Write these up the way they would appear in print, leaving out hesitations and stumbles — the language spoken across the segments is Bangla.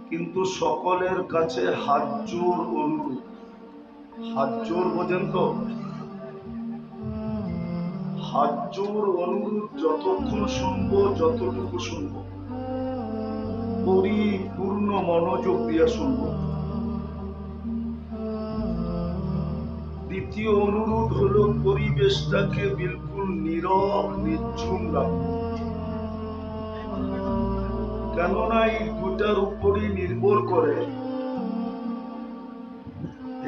কিন্তু সকলের কাছে হাত জোর অনুরোধ। হাত জোর বোঝেন তো? হাত জোর অনুরোধ যতক্ষণ শুনবো, যতটুকু শুনবো, পরিপূর্ণ মনোযোগ দিয়ে শুনবো। দ্বিতীয় অনুরোধ হলো পরিবেশটাকে বিলকুল নীরব নিঝুম রাখবো। কেননা এই দুটার উপরই নির্ভর করে,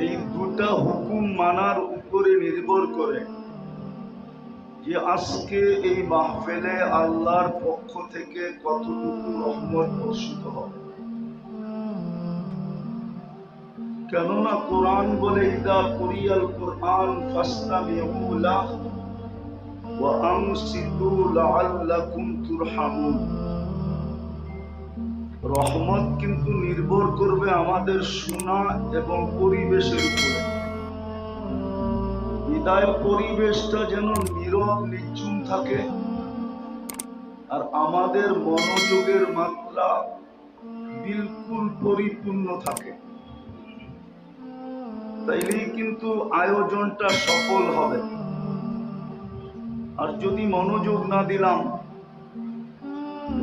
এই দুটা হুকুম মানার উপরে নির্ভর করে যে আজকে এই মাহফিলে আল্লাহর পক্ষ থেকে কতটুকু রহমত বর্ষিত হবে। কেননা কোরআন বলে, ইদা কুরিয়াল কুরআন ফাসতামিউ লাহু ওয়া আনসিতু লাআল্লাকুম তুরহামুন। রহমত কিন্তু নির্ভর করবে আমাদের শোনা এবং পরিবেশের উপরে। বিদায় পরিবেশটা যেন নীরব নিঝুম থাকে আর আমাদের মনোযোগের মাত্রা বিলকুল পরিপূর্ণ থাকে, তাইলেই কিন্তু আয়োজনটা সফল হবে। আর যদি মনোযোগ না দিলাম,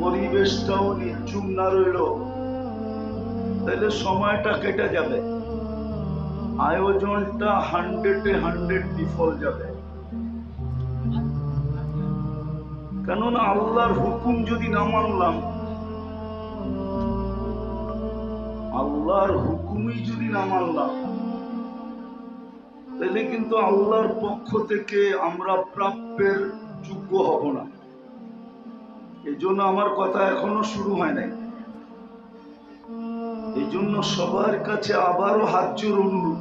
পরিবেশটাও নিঝুম না রইল, তাহলে সময়টা কেটে যাবে, আয়োজনটা 100-100 বিফল যাবে। কেননা আল্লাহর হুকুম যদি না মানলাম, আল্লাহর হুকুমই যদি না মানলাম, তাহলে কিন্তু আল্লাহর পক্ষ থেকে আমরা প্রাপ্যের যোগ্য হব না। এই জন্য আমার কথা এখনো শুরু হয় নাই। এই জন্য সবার কাছে আবারও হাত জোর অনুরোধ।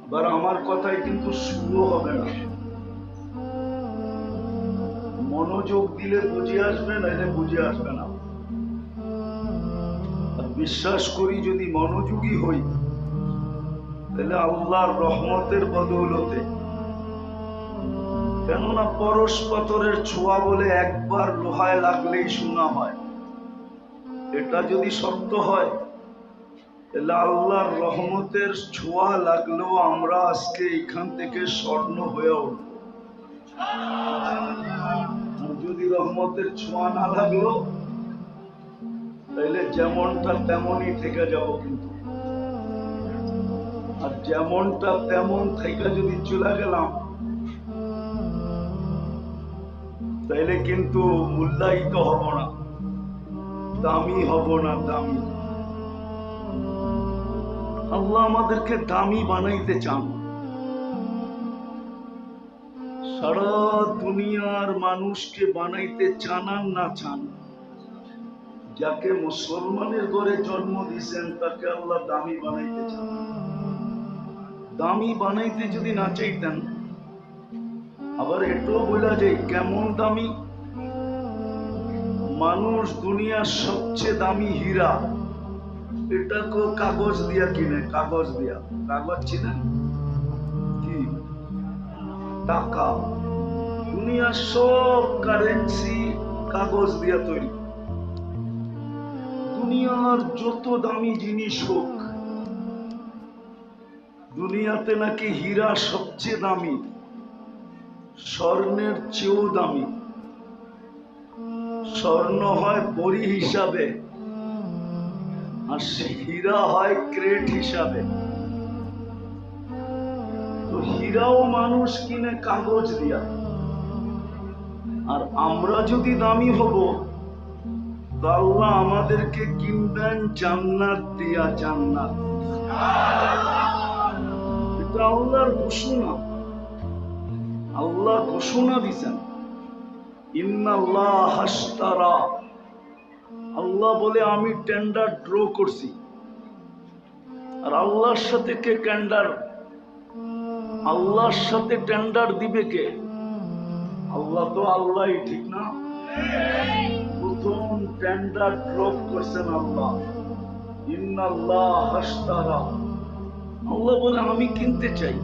আবার আমার কথাই কিন্তু শুরু হবে না। মনোযোগ দিলে বুঝে আসবে, নাইলে বুঝে আসবে না। আর বিশ্বাস করি যদি মনোযোগী হই, তাহলে আল্লাহর রহমতের বদৌলতে, কেননা পরশ পাথরের ছোঁয়া বলে একবার লোহায় লাগলেই শোনা হয়, এটা যদি সত্য হয়, তাহলে আল্লাহর রহমতের ছোঁয়া লাগলেও আমরা আজকে এখান থেকে স্বর্ণ হয়ে উঠব। যদি রহমতের ছোঁয়া না লাগলো, তাহলে যেমনটা তেমনই থেকে যাব। কিন্তু আর যেমনটা তেমন থেকে যদি চলে গেলাম, তাইলে কিন্তু মূল্যায়িত হব না, দামি হব না। দামি আল্লাহ আমাদেরকে দামি বানাইতে চান। সারা দুনিয়ার মানুষকে বানাইতে চান আর না চান, যাকে মুসলমানের ঘরে জন্ম দিয়েছেন তাকে আল্লাহ দামি বানাইতে চান। দামি বানাইতে যদি না চাইতেন, আবার এটাও বলা যায় কেমন দামি। মানুষ দুনিয়ার সবচেয়ে দামি হীরা, এটাকেও কাগজ দিয়া কিনে। কাগজ দিয়া, কাগজ চিনেন কি? টাকা। দুনিয়ার সব কারেন্সি কাগজ দিয়া তৈরি। দুনিয়ার যত দামি জিনিস হোক, দুনিয়াতে নাকি হীরা সবচেয়ে দামি, স্বর্ণের চেয়েও দামি। স্বর্ণ হয় বড়ি হিসাবে, আর হীরা হয় ক্রেট হিসাবে। তো হীরাও মানুষ কিনে কাগজ দিয়া। আর আমরা যদি দামি হব, তো আল্লাহ আমাদেরকে কিনবেন জান্নাত দিয়া। জান্নাত এটা আল্লাহর ঘোষণা। আল্লাহ ঘোষণা দিছেন, ইন্নাল্লাহ আশতারা। আল্লাহ বলে আমি টেন্ডার ড্র করছি। আর আল্লাহর সাথে কে টেন্ডার? আল্লাহর সাথে টেন্ডার দিবে কে? আল্লাহ তো আল্লাহই, ঠিক না? প্রথম টেন্ডার ড্রপ করছেন আল্লাহ, ইন্নাল্লাহ আশতারা। আল্লাহ বলে আমি কিনতে চাই।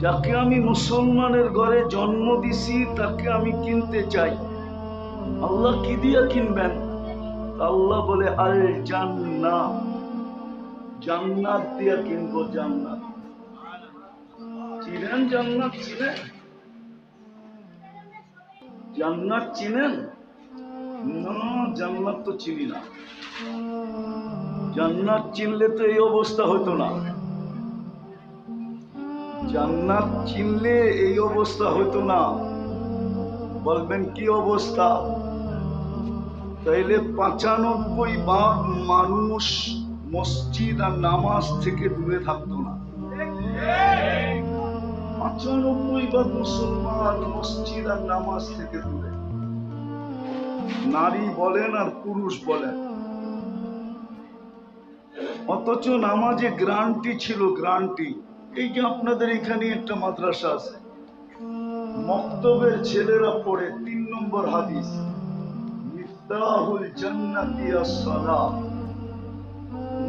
যাকে আমি মুসলমানের ঘরে জন্ম দিছি তাকে আমি কিনতে চাই। আল্লাহ কি দিয়া কিনবেন? আল্লাহ বলে আল জান্নাহ, জান্নাত দিয়া কিনবো জান্নাত। চিনেন জান্নাত? চিনেন জান্নাত? চিনেন না? জান্নাত তো চিনি না। জান্নাত চিনলে তো এই অবস্থা হতো না। জান্নাত চিনলে এই অবস্থা হতো না। বলবেন কি অবস্থা? তাইলে 95 মানুষ মসজিদ আর নামাজ থেকে দূরে থাকতো না। 95 মুসলমান মসজিদ আর নামাজ থেকে দূরে, নারী বলেন আর পুরুষ বলেন। অথচ নামাজে গ্যারান্টি ছিল, গ্যারান্টি। এই যে আপনাদের এখানে একটা মাদ্রাসা আছে, মক্তবের ছেলেরা পড়ে 3 নম্বর হাদিস, মিফতাহুল জান্নাতি আস-সালাহ।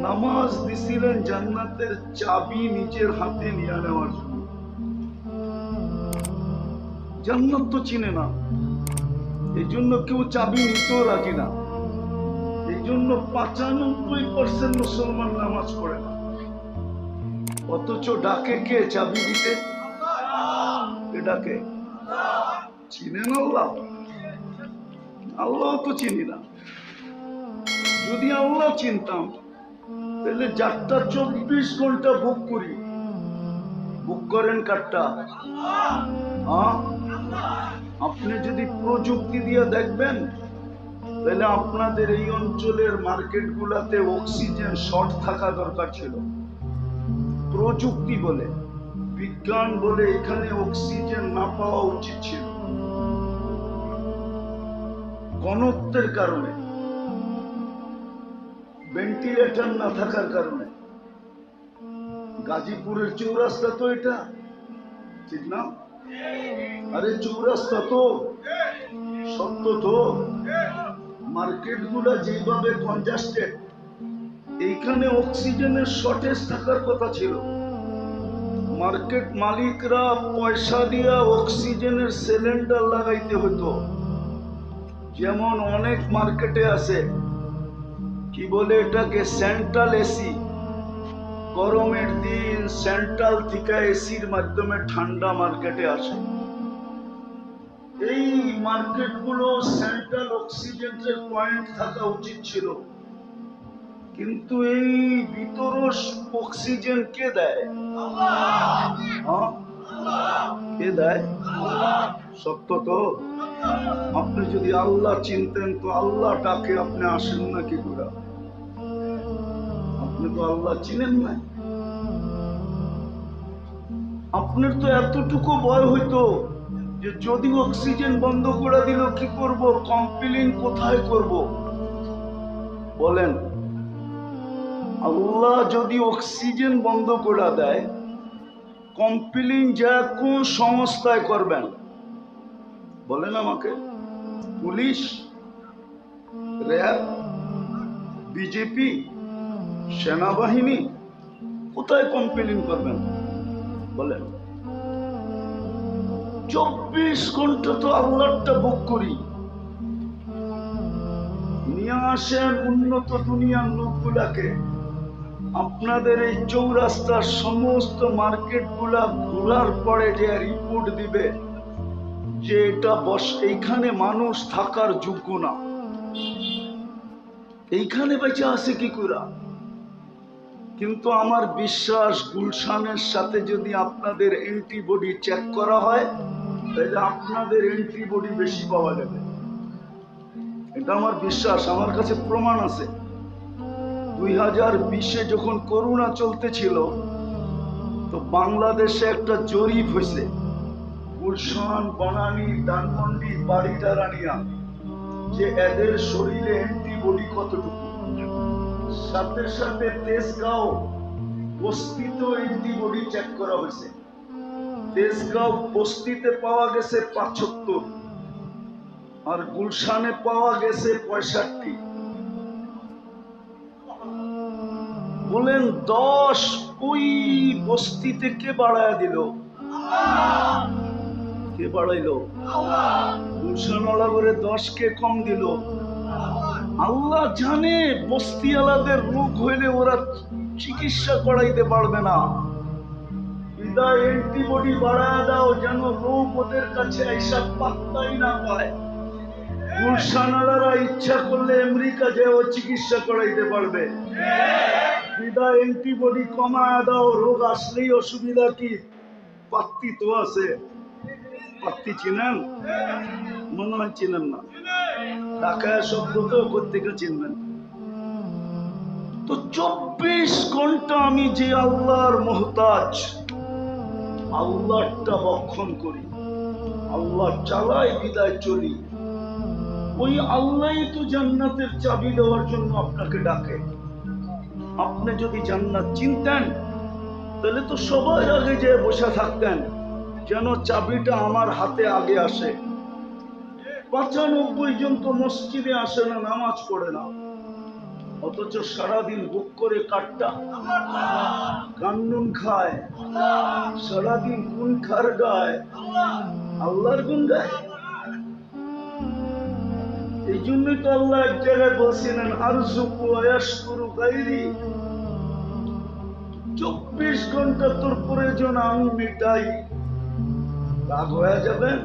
নামাজ দিছিলেন জান্নাতের চাবি নিজের হাতে নিয়ে নেওয়ার জন্য। জান্নাত তো চিনে না, এই জন্য কেউ চাবি নিতেও রাজি না। এই জন্য 95% মুসলমান নামাজ পড়ে না। অথচ ডাকে কে চাবি দিতে? কে ডাকে? চিনেন আল্লাহ? আল্লাহ তো চিনি না। যদি আল্লাহ চিনতাম তাহলে যারটা 24 ঘন্টা বুক করি, বুক করেন কারটা? আপনি যদি প্রযুক্তি দিয়ে দেখবেন তাহলে আপনাদের এই অঞ্চলের মার্কেট গুলাতে অক্সিজেন শর্ট থাকা দরকার ছিল। প্রযুক্তি বলে, বিজ্ঞান বলে এখানে অক্সিজেন না পাওয়া উচিত ছিল। ঘনত্বের কারণে, ভেন্টিলেটর না থাকার কারণে। গাজীপুরের চৌরাস্তা তো এটা, ঠিক না? আরে চৌরাস্তা তো সত্য তো। মার্কেট গুলা যেভাবে কনজাস্টেড, এইখানে অক্সিজেনের শর্টেজ থাকার কথা ছিল। মার্কেট মালিকরা পয়সা দিয়া অক্সিজেনের সিলিন্ডার লাগাইতে হতো। যেমন অনেক মার্কেটে আছে, কি বলে এটাকে, সেন্ট্রাল এসি। গরমের দিন সেন্ট্রাল থেকে এসির মাধ্যমে ঠান্ডা মার্কেটে আসে। এই মার্কেট গুলো সেন্ট্রাল অক্সিজেনের পয়েন্ট থাকা উচিত ছিল, কিন্তু এই ভিতর অক্সিজেন কে দেয়? কে দেয়? সত্য তো। আপনি যদি আল্লাহ চিনতেন তো আল্লাহ ডাকে আপনি আসেন না কি করে? আপনি তো আল্লাহ চিনেন না। আপনার তো এতটুকু ভয় হইতো যে যদি অক্সিজেন বন্ধ করে দিল কি করব, কমপ্লেইন কোথায় করব? বলেন, আল্লাহ যদি অক্সিজেন বন্ধ করে দেয়, কমপ্লেইন যা কোন সংস্থায় করবেন? বলেন আমাকে। পুলিশ, র্যাব, বিজেপি, সেনাবাহিনী, কোথায় কমপ্লেইন করবেন? বলেন। 24 ঘন্টা তো আল্লাহটা বুক করি। নিয়ে আসেন উন্নত দুনিয়ার লোকগুলাকে, আপনাদের এই চৌরাস্তার সমস্ত মার্কেট গুলা ঘোরার পরে যে রিপোর্ট দিবে যে এটা এইখানে মানুষ থাকার যোগ্য না, এইখানে বেঁচে আছে কি করে? কিন্তু আমার বিশ্বাস গুলশানের সাথে যদি আপনাদের অ্যান্টিবডি চেক করা হয় তাহলে আপনাদের অ্যান্টিবডি বেশি পাওয়া যাবে। এটা আমার বিশ্বাস, আমার কাছে প্রমাণ আছে। 2020-এ যখন করোনা চলতেছিল তো বাংলাদেশে একটা জরিপ হয়েছে, গুলশান, বনানী, ধানমন্ডি, বাড়িটারানিয়া, যে এদের শরীরে অ্যান্টিবডি কতটুকু। সাথে সাথে তেজগাঁও বস্তিতেও অ্যান্টিবডি চেক করা হয়েছে। তেজগাঁও বস্তিতে পাওয়া গেছে 75 আর গুলশানে পাওয়া গেছে 65। বলেন 10 ওই বস্তিতে কে বাড়ায় দিল? কে বাড়াইলো? গুলশানওয়ালা করে 10 কে কম দিল? আল্লাহ জানে বস্তিওয়ালাদের রোগ হইলে ওরা চিকিৎসা করাইতে পারবে না, বিদায় অ্যান্টিবডি বাড়ায় দাও যেন রোগ ওদের কাছে এইসব পাত্তাই না পায়। গুলশানারা ইচ্ছা করলে আমেরিকা যেও চিকিৎসা করাইতে পারবে, বিদায় অ্যান্টিবডি কমায় দাও, রোগ আসলেই অসুবিধা কি? পাত্তি তো আছে, পাত্তি চিনেন? মনে হয় চিনেন না, ঢাকায় শব্দ তো কোথেকে চিনবেন? তো 24 ঘন্টা আমি যে আল্লাহর মোহতাজ, আল্লাহটা বক্ষণ করি, আল্লাহ চালাই বিদায় চলি। ওই আল্লাহ তো জান্নাতের চাবি দেওয়ার জন্য আপনাকে ডাকে। আপনি যদি জান্নাত চিনতেন তাহলে তো সবাই আগে যে বসে থাকতেন যেন চাবিটা আমার হাতে আগে আসে। 95 জন তো মসজিদে আসে না, নামাজ পড়ে না, অথচ সারাদিন বুক করে কাটটা কান্নুন খায়, সারাদিন গুণ খার গায়, আল্লাহর গুণ গায়। এই জন্যই তো আল্লাহ এক জায়গায় বলছিলেন আরযুকু আয়াশকুরু গায়রি, 24 ঘন্টা তোর প্রয়োজন আমি মিটাই। রাগ হয়ে যাবেন?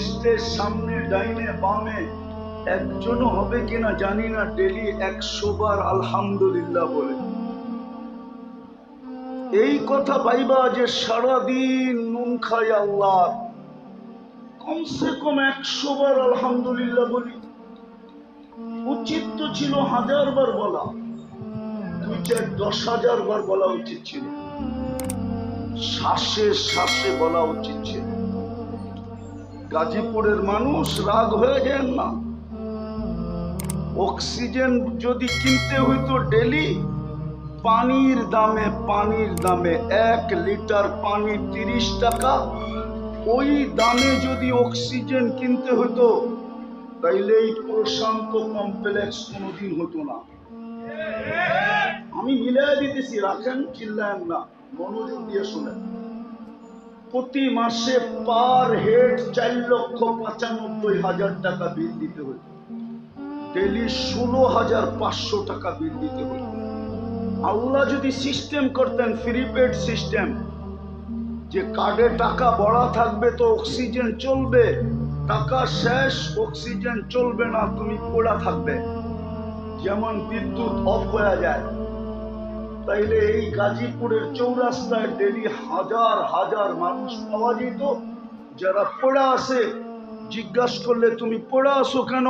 স্টেজ সামনে ডাইনে বামে একজনও হবে কিনা জানি না ডেলি 100 বার আলহামদুলিল্লাহ বলে। এই কথা ভাইবা যে সারাদিন নুন খাই আল্লাহ, কমসে কম 100 বার আলহামদুলিল্লাহ বলি। উচিত তো ছিল 1000 বার বলা, 2-4-10,000 বার বলা উচিত ছিল, শ্বাসে শ্বাসে বলা উচিত ছিল। গাজীপুরের মানুষ রাগ হয়ে যায় না, অক্সিজেন যদি কিনতে হইতো ডেলি পানির দামে 1 লিটার পানি 30 টাকা, ওই দামে যদি অক্সিজেন কিনতে হতো তাইলে এই প্রশান্ত কমপ্লেক্স কোনোদিন হতো না। আমি মিলাই দিতেছি, রাখেন, চিল্লায়েন না, মনোযোগ দিয়ে শুনেন। প্রতি মাসে পার হেড 4,95,000 টাকা বিল দিতে হতো, ডেলি 16,500 টাকা বিল দিতে হতো। আল্লাহ যদি সিস্টেম করতেন প্রিপেড সিস্টেম, যে কার্ডে টাকা ভরা থাকবে তো অক্সিজেন চলবে, টাকা শেষ অক্সিজেন চলবে না, তুমি পড়া থাকবে, যেমন বিদ্যুৎ অফ হয়ে যায়, তাইলে এই গাজীপুরের চৌরাস্তায় ডেলি হাজার হাজার মানুষ পাওয়া যেত যারা পড়া আছে। জিজ্ঞাসা করলে তুমি পড়া আসো কেন,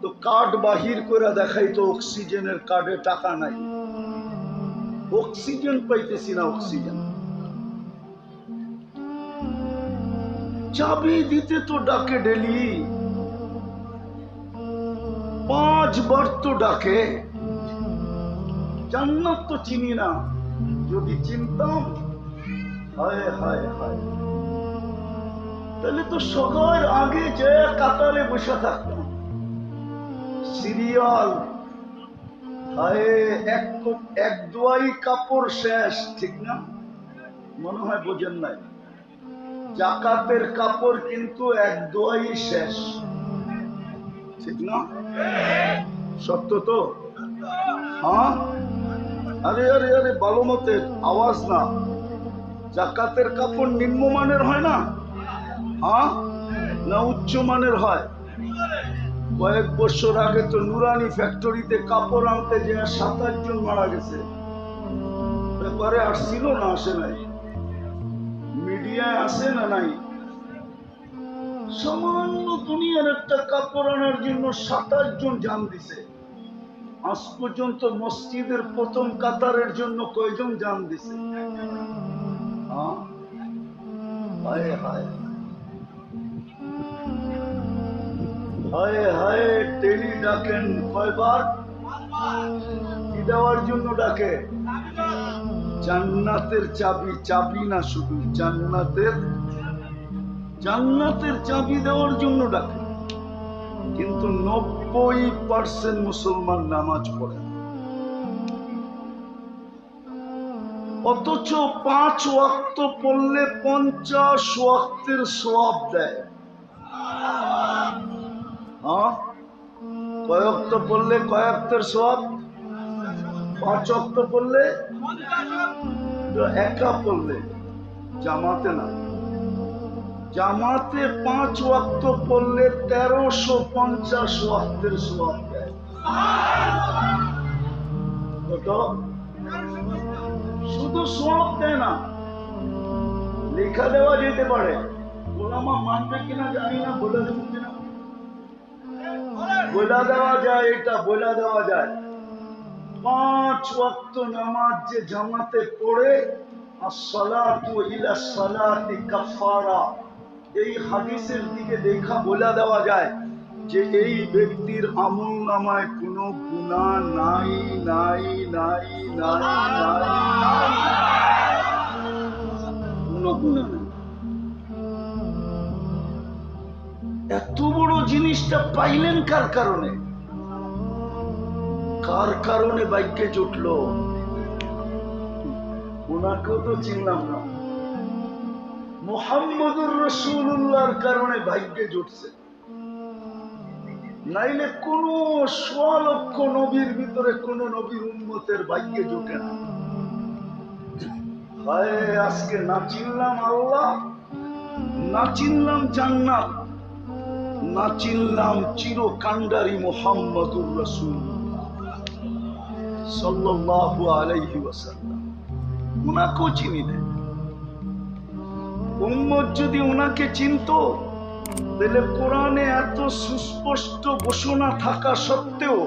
তো কার্ড বাহির করে দেখাইতো অক্সিজেনের কার্ডে টাকা নাই, অক্সিজেন পাইতেছি না, অক্সিজেন। চাবি দিতে তো ডাকে ডেলি 5 বার তো ডাকে। জান্নাত তো চিনি না, যদি চিনতাম হায় হায় হায় তাহলে তো সবার আগে যে কাতারে বসে থাকতাম, সিরিয়াল। হায় এক দোয়াই কাপড় শেষ, ঠিক না? মনে হয় বোঝেন নাই, জাকাতের কাপড় কিন্তু 1 দোয়াই শেষ, ঠিক না? সত্য তো? হ্যাঁ, আরে আরে আরে ভালো মতের আওয়াজ না। জাকাতের কাপড় নিম্নমানের হয় না, হ্যাঁ না উচ্চমানের হয়? কয়েক বছর আগে তো নুরানি ফ্যাক্টরিতে কাপড় আনতে যে 27 জন মারা গেছে, ব্যাপারে আসছিল না আসে নাই? মিডিয়ায় আসে না নাই? সামান্য দুনিয়ার একটা কাপড় আনার জন্য 27 জন জান দিছে। আজ পর্যন্ত মসজিদের প্রথম কাতারের জন্য কয়জন জান দিছে? হায় হায় হায় হায়, টেলি ডাকেন কয়বার? কি দেওয়ার জন্য ডাকে? জান্নাতের চাবি, চাবি না শুধু জান্নাতের চাবি দেওয়ার জন্য ডাকে। কিন্তু 90% মুসলমান নামাজ পড়ে, অথচ 5 ওয়াক্ত পড়লে 50 ওয়াক্তের সওয়াব দেয়। কয় ওয়াক্ত পড়লে কয় ওয়াক্তের সওয়াব? 5 ওয়াক্ত পড়লে, একা পড়লে, জামাতে না। জামাতে 5 ওয়াক্ত পড়লে 1350 ওয়াক্তের সওয়াব দেয়। শুধু সওয়াব দেয় না, লেখা দেওয়া যেতে পারে। ওলামা মানবে কিনা জানি না, বলে দেবো কিনা, বলে দেওয়া যায়, এটা বলে দেওয়া যায়। 5 ওয়াক্ত নামাজ যে জামাতে পড়ে, আসসালাতু ইলা সালাতি কাফারা, এই হাদিসের দিকে দেখা বলে দেওয়া যায় যে এই ব্যক্তির আমল নামায় কোনো গুনাহ নাই নাই নাই নাই নাই, কোনো গুনাহ নাই। এত বড় জিনিসটা পাইলেন কার কারণে? কার কারণে ভাগ্যে জুটলো? ওনাকেও তো চিনলাম না। মুহাম্মদুর রাসূলুল্লাহর কারণে ভাগ্যে জুটছে, নাইলে কোন 100 লক্ষ নবীর ভিতরে কোন নবীর উম্মতের ভাগ্যে জুটে না। হায়, আজকে না চিনলাম আল্লাহ, না চিনলাম জান্নাত, না চিনলাম চিরকান্ডারি মুহাম্মদুর রাসূলুল্লাহ সাল্লাল্লাহু আলাইহি ওয়াসাল্লাম। উনাকেও চিনি না। উম্মত যদি উনাকে চিনতো, তাহলে কোরআনে এত সুস্পষ্ট ঘোষণা থাকা সত্ত্বেও,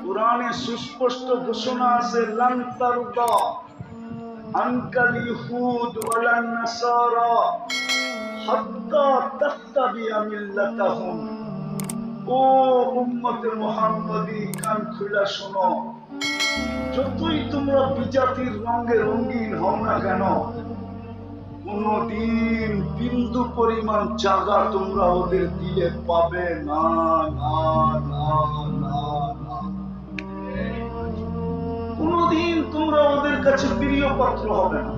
কোরআনে সুস্পষ্ট ঘোষণা আছে, লান তারদা আনকাল ইহুদ ওয়ালান নাসারা হাত্তা তাত্তাবিআ মিল্লাতাহুম। ও উম্মতে মুহাম্মাদি, কান খুলে শোনো, যতই তোমরা বিজাতির রঙে রঙিন হও না কেন, কোনদিন বিন্দু পরিমাণ জায়গা তোমরা ওদের দিলে পাবে না, না না না না। কোনদিন তোমরা ওদের কাছে প্রিয় পাত্র হবে না,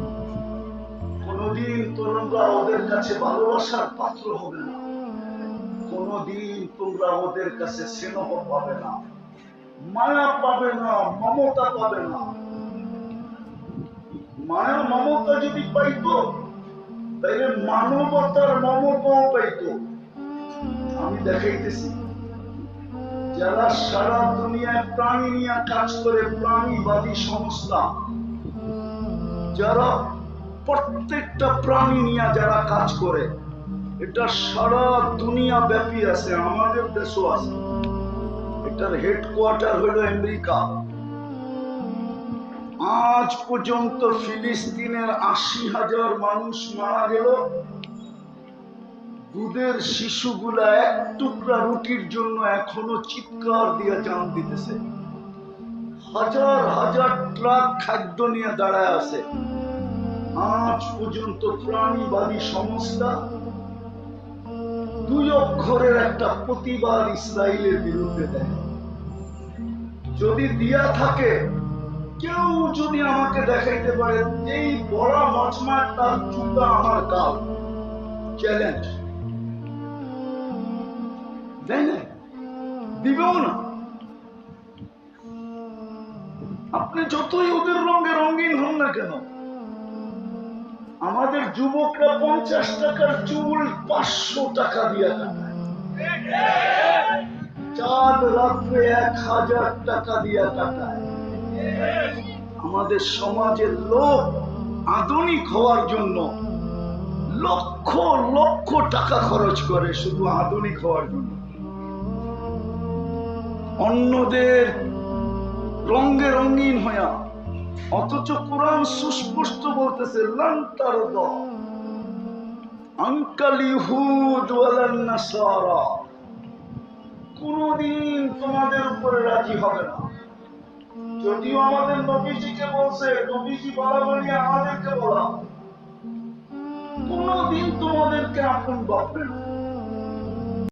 কোনদিন তোমরা ওদের কাছে ভালোবাসার পাত্র হবে না, কোনদিন তোমরা ওদের কাছে স্নেহ পাবে না, মায়া পাবে না, মমতা পাবে না। মায়া মমতা যদি পাইতো, তাইলে মানবতার মমতাও পাইতো। আমি দেখাইতেছি, যারা সারা দুনিয়ায় প্রাণী নিয়ে কাজ করে, প্রাণীবাদী সংস্থা, যারা প্রত্যেকটা প্রাণী নিয়ে যারা কাজ করে, এটা সারা দুনিয়া ব্যাপী আছে, আমাদের দেশও আছে। এটার হেডকোয়ার্টার হলো আমেরিকা। আজ পর্যন্ত ফিলিস্তিনের 80,000 মানুষ মারা গেল। দুধের শিশুগুলা এক টুকরা রুটির জন্য এখনো চিৎকার দিয়ে জান দিতেছে। হাজার হাজার ট্রাক খাদ্য নিয়ে দাঁড়ায় আছে। আজ পর্যন্ত প্রাণীবাদী সংস্থা 2 অক্ষরের একটা প্রতিবাদ ইসরায়েলের বিরুদ্ধে দেয়। যদি দিয়া থাকে, কেউ যদি আমাকে দেখাইতে পারে এই বড় মজমার তার জুতা আমার গাল, চ্যালেঞ্জ দেয় না, দিবেও না। আপনি যতই ওদের রঙে রঙিন হন না কেন, আমাদের যুবকরা 50 টাকার চুল 500 টাকা দিয়ে কাটায়, চাঁদ রাত্রে 1000 টাকা দিয়ে কাটায়। আমাদের সমাজের লোক আধুনিক হওয়ার জন্য লক্ষ লক্ষ টাকা খরচ করে শুধু আধুনিক হওয়ার জন্য। অন্যদের রঙে রঙিন হইয়া, অথচ কোরআন সুস্পষ্ট বলতেছে, লান তারদা আনকাল ইহুদ ওয়ালান নাসারা, কোনদিন তোমাদের উপরে রাজি হবে না। যদিও আমাদের নবীজিকে বলছে, নবীজি বলা বলি আমাদেরকে বলা, কোনদিন তোমাদেরকে আপন ভাববে না।